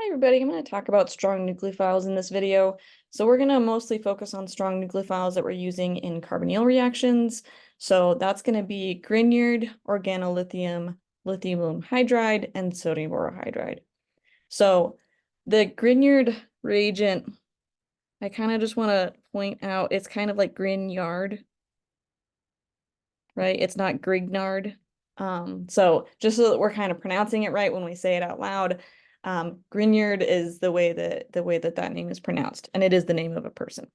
Hi everybody, I'm going to talk about strong nucleophiles in this video. So we're going to mostly focus on strong nucleophiles that we're using in carbonyl reactions. So that's going to be Grignard, organolithium, lithium hydride, and sodium borohydride. So the Grignard reagent, I kind of just want to point out, it's kind of like Grignard, right? It's not Grignard. So just so that we're kind of pronouncing it right when we say it out loud, Grignard is the way that name is pronounced, and it is the name of a person.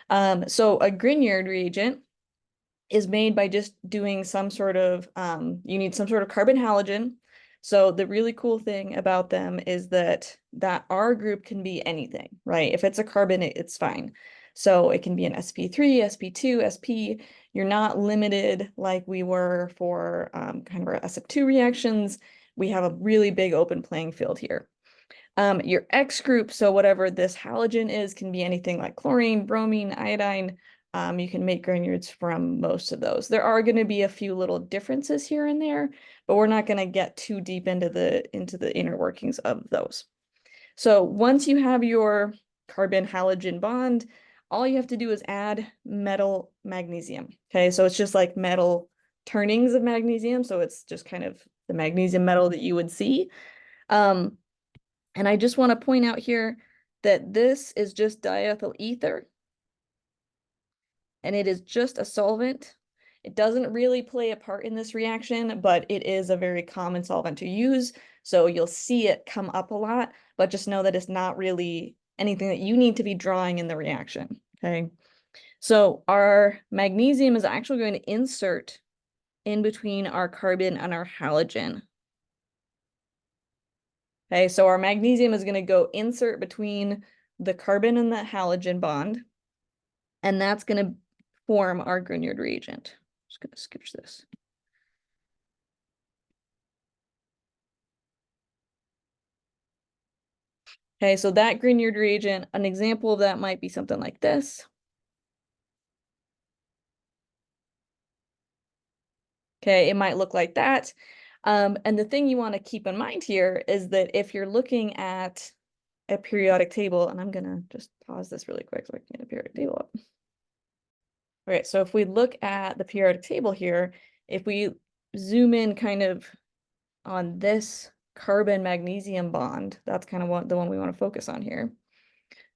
So a Grignard reagent is made by just doing some sort of, you need some sort of carbon halogen. So the really cool thing about them is that R group can be anything, right? If it's a carbon, it's fine. So it can be an sp3, sp2, sp. You're not limited like we were for kind of our SF2 reactions. We have a really big open playing field here. Your X group, so whatever this halogen is, can be anything like chlorine, bromine, iodine. You can make Grignards from most of those. There are going to be a few little differences here and there, but we're not going to get too deep into the inner workings of those. So once you have your carbon halogen bond, all you have to do is add metal magnesium. Okay, so it's just like metal turnings of magnesium. So it's just kind of the magnesium metal that you would see. And I just want to point out here that this is just diethyl ether, and it is just a solvent. It doesn't really play a part in this reaction, but it is a very common solvent to use. So you'll see it come up a lot, but just know that it's not really anything that you need to be drawing in the reaction, okay? So our magnesium is actually going to insert in between our carbon and our halogen. Okay, so our magnesium is going to go insert between the carbon and the halogen bond, and that's going to form our Grignard reagent. Just going to scooch this. Okay, so that Grignard reagent, an example of that might be something like this. Okay, it might look like that. And the thing you want to keep in mind here is that if you're looking at a periodic table, and I'm going to just pause this really quick so I can get a periodic table up. Okay, so if we look at the periodic table here, if we zoom in kind of on this carbon magnesium bond, that's kind of the one we want to focus on here.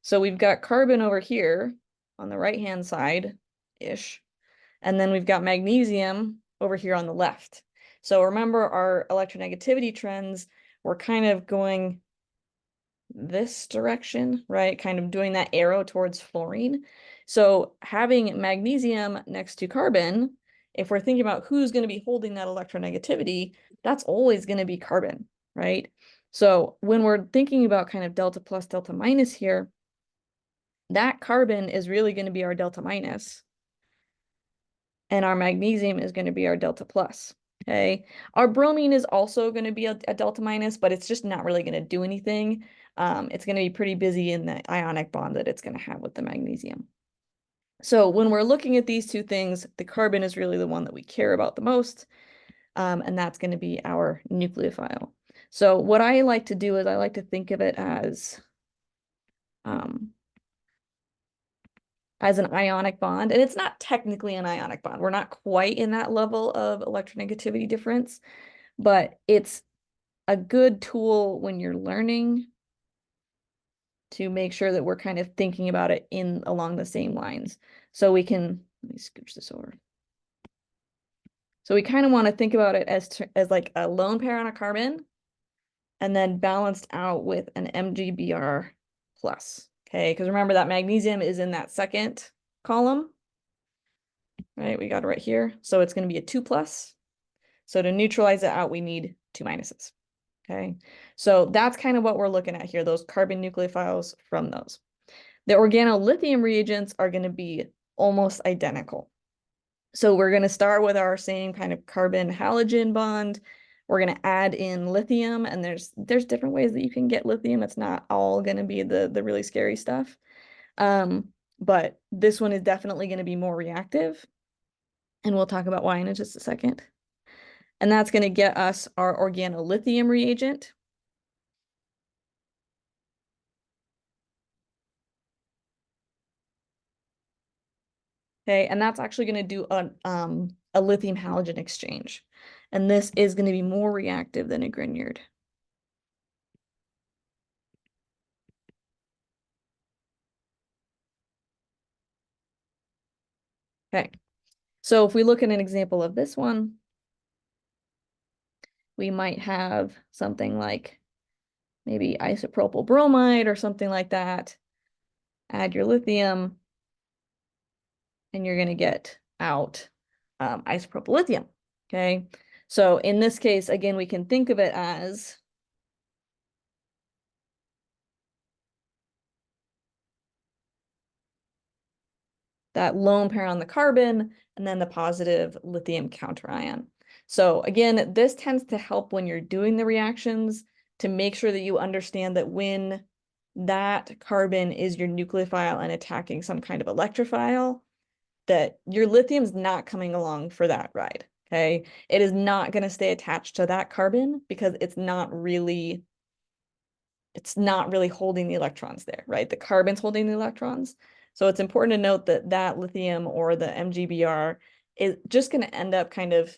So we've got carbon over here on the right-hand side-ish, and then we've got magnesium over here on the left. So remember our electronegativity trends, we're kind of going this direction, right? Kind of doing that arrow towards fluorine. So having magnesium next to carbon, if we're thinking about who's going to be holding that electronegativity, that's always going to be carbon, right? So when we're thinking about kind of delta plus, delta minus here, that carbon is really going to be our delta minus, and our magnesium is going to be our delta plus. Okay, our bromine is also going to be a delta minus, but it's just not really going to do anything. It's going to be pretty busy in the ionic bond that it's going to have with the magnesium. So when we're looking at these two things, the carbon is really the one that we care about the most, and that's going to be our nucleophile. So what I like to do is I like to think of it as an ionic bond, and it's not technically an ionic bond. We're not quite in that level of electronegativity difference, but it's a good tool when you're learning to make sure that we're kind of thinking about it along the same lines. So we can, let me scooch this over. So we kind of want to think about it as like a lone pair on a carbon, and then balanced out with an MgBr plus. Okay, because remember that magnesium is in that second column, right? We got it right here. So it's going to be a 2 plus. So to neutralize it out, we need 2 minuses. Okay, so that's kind of what we're looking at here, those carbon nucleophiles from those. The organolithium reagents are going to be almost identical. So we're going to start with our same kind of carbon halogen bond. We're going to add in lithium, and there's different ways that you can get lithium. It's not all going to be the really scary stuff. But this one is definitely going to be more reactive, and we'll talk about why in just a second. And that's going to get us our organolithium reagent. Okay, and that's actually going to do a lithium halogen exchange. And this is going to be more reactive than a Grignard. Okay, so if we look at an example of this one, we might have something like maybe isopropyl bromide or something like that. Add your lithium, and you're going to get out isopropyl lithium. Okay, so in this case, again, we can think of it as that lone pair on the carbon and then the positive lithium counterion. So again, this tends to help when you're doing the reactions to make sure that you understand that when that carbon is your nucleophile and attacking some kind of electrophile, that your lithium's not coming along for that ride, okay? It is not going to stay attached to that carbon because it's not really holding the electrons there, right? The carbon's holding the electrons. So it's important to note that that lithium or the MgBr is just going to end up kind of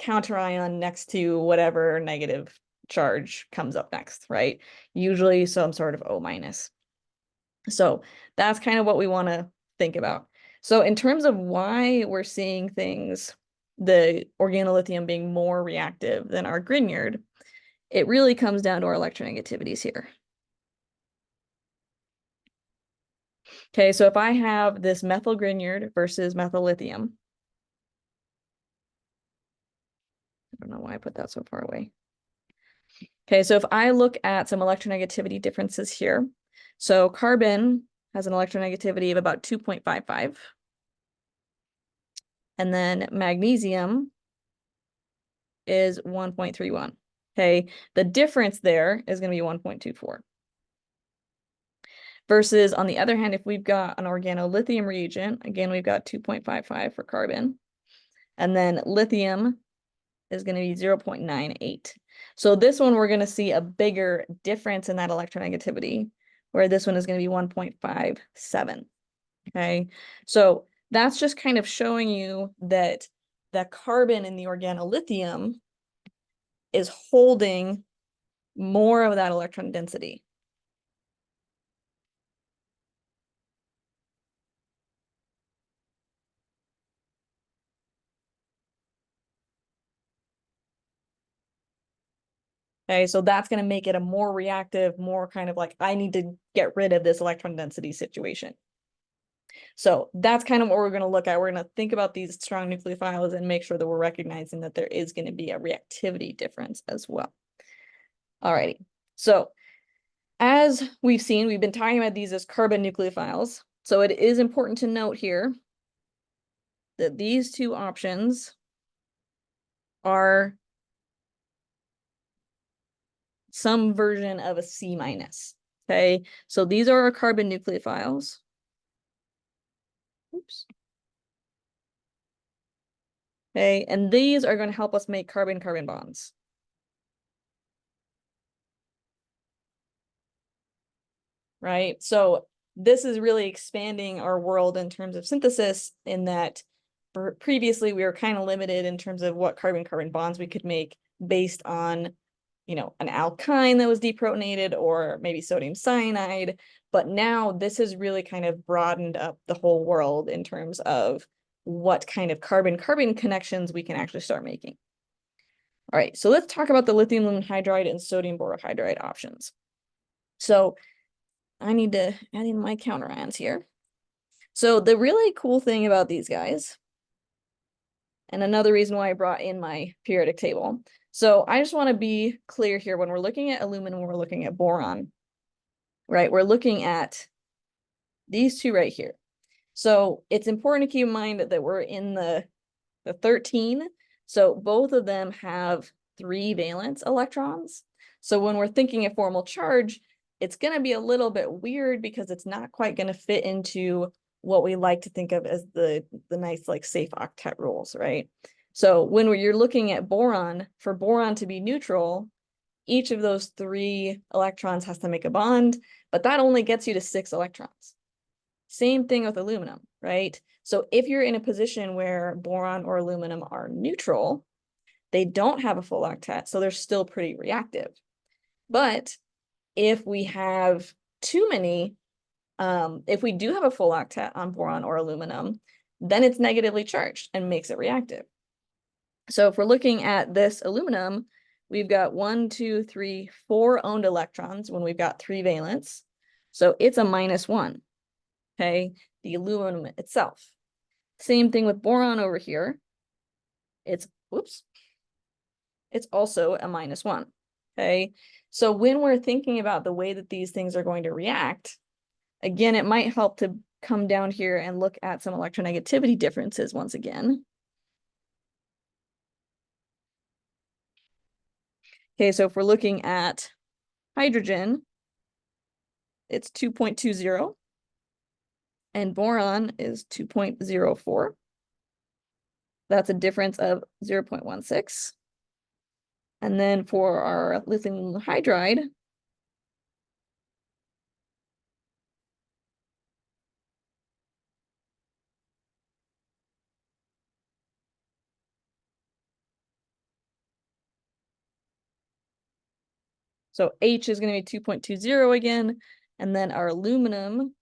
counterion next to whatever negative charge comes up next, right? Usually some sort of O minus. So that's kind of what we want to think about. So in terms of why we're seeing things, the organolithium being more reactive than our Grignard, it really comes down to our electronegativities here. Okay, so if I have this methyl Grignard versus methyl lithium, I don't know why I put that so far away. Okay, so if I look at some electronegativity differences here, so carbon has an electronegativity of about 2.55, and then magnesium is 1.31. Okay, the difference there is going to be 1.24. Versus on the other hand, if we've got an organolithium reagent, again, we've got 2.55 for carbon, and then lithium is going to be 0.98. So this one, we're going to see a bigger difference in that electronegativity, where this one is going to be 1.57. Okay, so that's just kind of showing you that the carbon in the organolithium is holding more of that electron density. Okay, so that's going to make it a more reactive, more kind of like, I need to get rid of this electron density situation. So that's kind of what we're going to look at. We're going to think about these strong nucleophiles and make sure that we're recognizing that there is going to be a reactivity difference as well. Alrighty, so as we've seen, we've been talking about these as carbon nucleophiles. So it is important to note here that these two options are some version of a C minus. Okay, so these are our carbon nucleophiles. Oops. Okay, and these are going to help us make carbon-carbon bonds. Right? So this is really expanding our world in terms of synthesis in that previously we were kind of limited in terms of what carbon-carbon bonds we could make based on, you know, an alkyne that was deprotonated or maybe sodium cyanide. But now this has really kind of broadened up the whole world in terms of what kind of carbon-carbon connections we can actually start making. All right, so let's talk about the lithium aluminum hydride and sodium borohydride options. So I need to add in my counterions here. So the really cool thing about these guys, and another reason why I brought in my periodic table. So I just want to be clear here when we're looking at aluminum, we're looking at boron, right? We're looking at these two right here. So it's important to keep in mind that we're in the 13. So both of them have 3 valence electrons. So when we're thinking a formal charge, it's going to be a little bit weird because it's not quite going to fit into what we like to think of as the nice like safe octet rules, right? So when you're looking at boron, for boron to be neutral, each of those 3 electrons has to make a bond, but that only gets you to 6 electrons. Same thing with aluminum, right? So if you're in a position where boron or aluminum are neutral, they don't have a full octet, so they're still pretty reactive. But if we have too many, if we do have a full octet on boron or aluminum, then it's negatively charged and makes it reactive. So if we're looking at this aluminum, we've got 1, 2, 3, 4 owned electrons when we've got 3 valence. So it's a -1, okay? The aluminum itself. Same thing with boron over here. It's, whoops, it's also a -1, okay? So when we're thinking about the way that these things are going to react, again, it might help to come down here and look at some electronegativity differences once again. Okay, so if we're looking at hydrogen, it's 2.20, and boron is 2.04. That's a difference of 0.16. And then for our lithium hydride, so H is going to be 2.20 again, and then our aluminum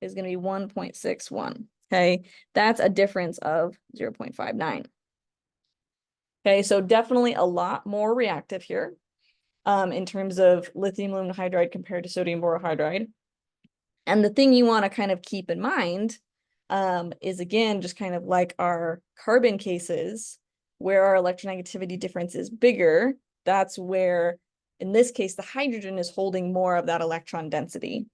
is going to be 1.61. Okay, that's a difference of 0.59. Okay, so definitely a lot more reactive here in terms of lithium aluminum hydride compared to sodium borohydride. And the thing you want to kind of keep in mind is, again, just kind of like our carbon cases, where our electronegativity difference is bigger. That's where, in this case, the hydrogen is holding more of that electron density.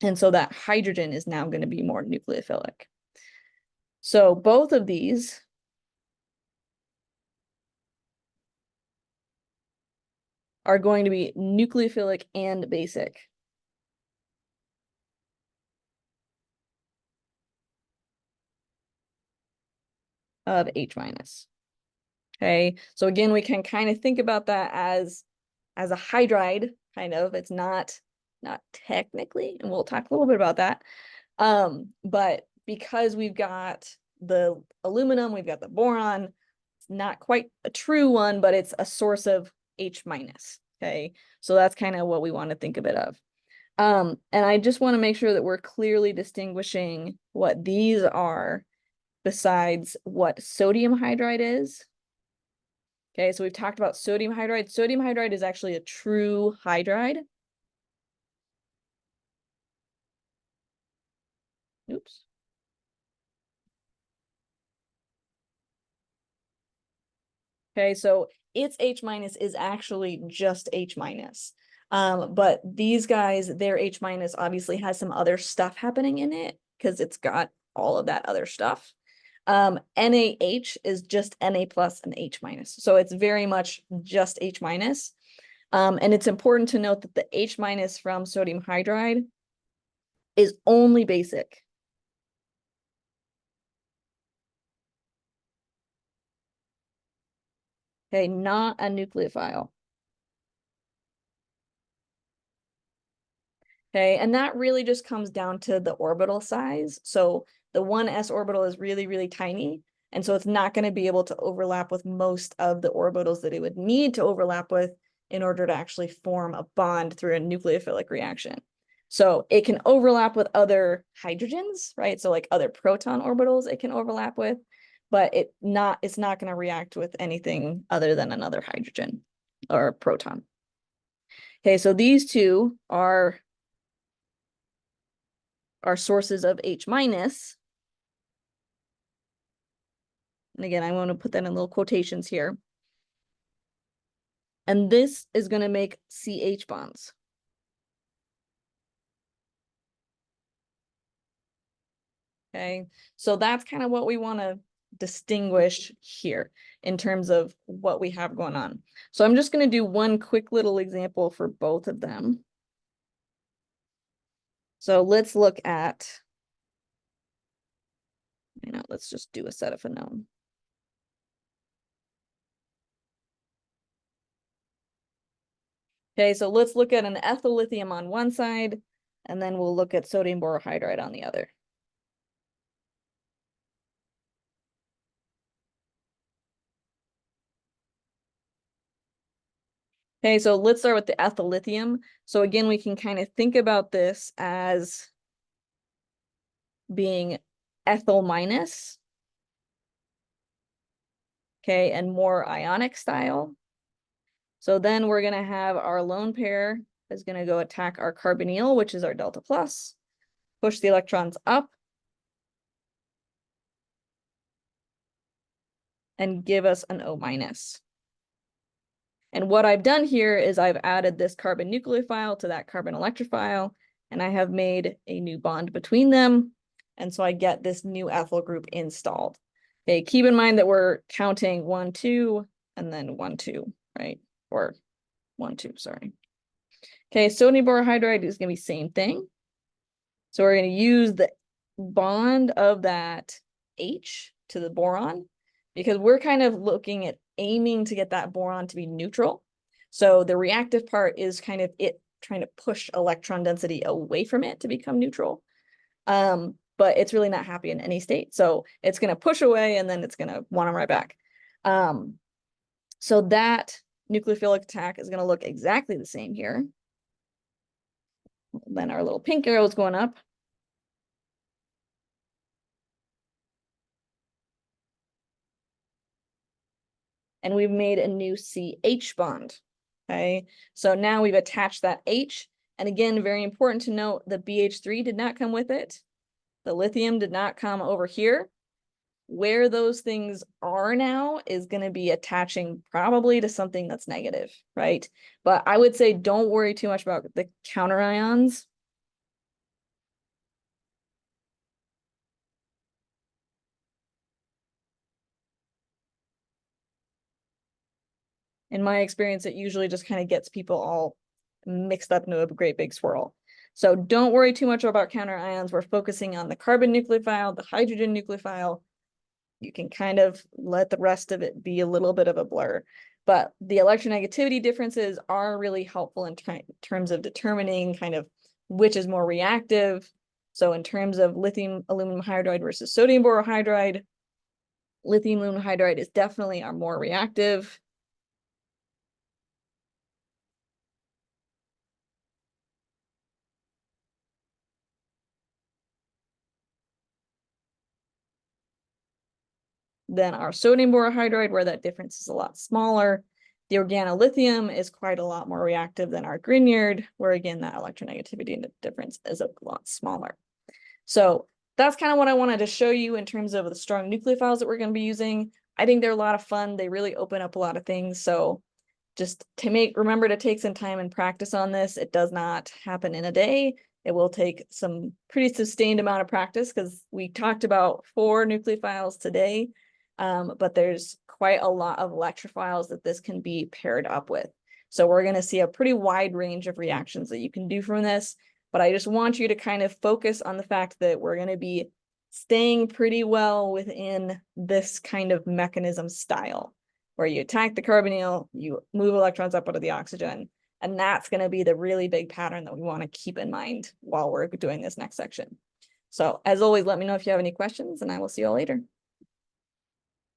And so that hydrogen is now going to be more nucleophilic. So both of these are going to be nucleophilic and basic. Of H minus. Okay, so again, we can kind of think about that as a hydride, kind of. It's not technically, and we'll talk a little bit about that. But because we've got the aluminum, we've got the boron, it's not quite a true one, but it's a source of H minus. Okay, so that's kind of what we want to think of it of. And I just want to make sure that we're clearly distinguishing what these are besides what sodium hydride is. Okay, so we've talked about sodium hydride. Sodium hydride is actually a true hydride. Oops. Okay, so its H minus is actually just H minus. But these guys, their H minus obviously has some other stuff happening in it because it's got all of that other stuff. NaH is just Na plus and H minus. So it's very much just H minus. And it's important to note that the H minus from sodium hydride is only basic. Okay, not a nucleophile. Okay, and that really just comes down to the orbital size. So the 1s orbital is really, really tiny. And so it's not going to be able to overlap with most of the orbitals that it would need to overlap with in order to actually form a bond through a nucleophilic reaction. So it can overlap with other hydrogens, right? So like other proton orbitals it can overlap with, but it's not going to react with anything other than another hydrogen or proton. Okay, so these two are sources of H minus. And again, I want to put that in little quotations here. And this is going to make CH bonds. Okay, so that's kind of what we want to distinguish here in terms of what we have going on. So I'm just going to do one quick little example for both of them. So let's look at, let's just do acetophenone. Okay, so let's look at an ethyl lithium on one side and then we'll look at sodium borohydride on the other. Okay, so let's start with the ethyl lithium. So again, we can kind of think about this as being ethyl minus, okay, and more ionic style. So then we're going to have our lone pair is going to go attack our carbonyl, which is our delta plus, push the electrons up, and give us an O minus. And what I've done here is I've added this carbon nucleophile to that carbon electrophile, and I have made a new bond between them. And so I get this new ethyl group installed. Okay, keep in mind that we're counting 1, 2, and then 1, 2, right? Or 1, 2, sorry. Okay, sodium borohydride is going to be same thing. So we're going to use the bond of that H to the boron, because we're kind of looking at aiming to get that boron to be neutral. So the reactive part is kind of it trying to push electron density away from it to become neutral. But it's really not happy in any state. So it's going to push away and then it's going to want them right back. So that nucleophilic attack is going to look exactly the same here. Then our little pink arrow is going up. And we've made a new CH bond. Okay, so now we've attached that H. And again, very important to note, the BH3 did not come with it. The lithium did not come over here. Where those things are now is going to be attaching probably to something that's negative, right? But I would say don't worry too much about the counter ions. In my experience, it usually just kind of gets people all mixed up into a great big swirl. So don't worry too much about counter ions. We're focusing on the carbon nucleophile, the hydrogen nucleophile. You can kind of let the rest of it be a little bit of a blur. But the electronegativity differences are really helpful in terms of determining kind of which is more reactive. So in terms of lithium aluminum hydride versus sodium borohydride, lithium aluminum hydride is definitely our more reactive. Than our sodium borohydride, where that difference is a lot smaller. The organolithium is quite a lot more reactive than our Grignard, where again, that electronegativity difference is a lot smaller. So that's kind of what I wanted to show you in terms of the strong nucleophiles that we're going to be using. I think they're a lot of fun. They really open up a lot of things. So just to remember to take some time and practice on this. It does not happen in a day. It will take some pretty sustained amount of practice, because we talked about 4 nucleophiles today, but there's quite a lot of electrophiles that this can be paired up with. So we're going to see a pretty wide range of reactions that you can do from this, but I just want you to kind of focus on the fact that we're going to be staying pretty well within this kind of mechanism style, where you attack the carbonyl, you move electrons up out of the oxygen, and that's going to be the really big pattern that we want to keep in mind while we're doing this next section. So as always, let me know if you have any questions, and I will see you all later.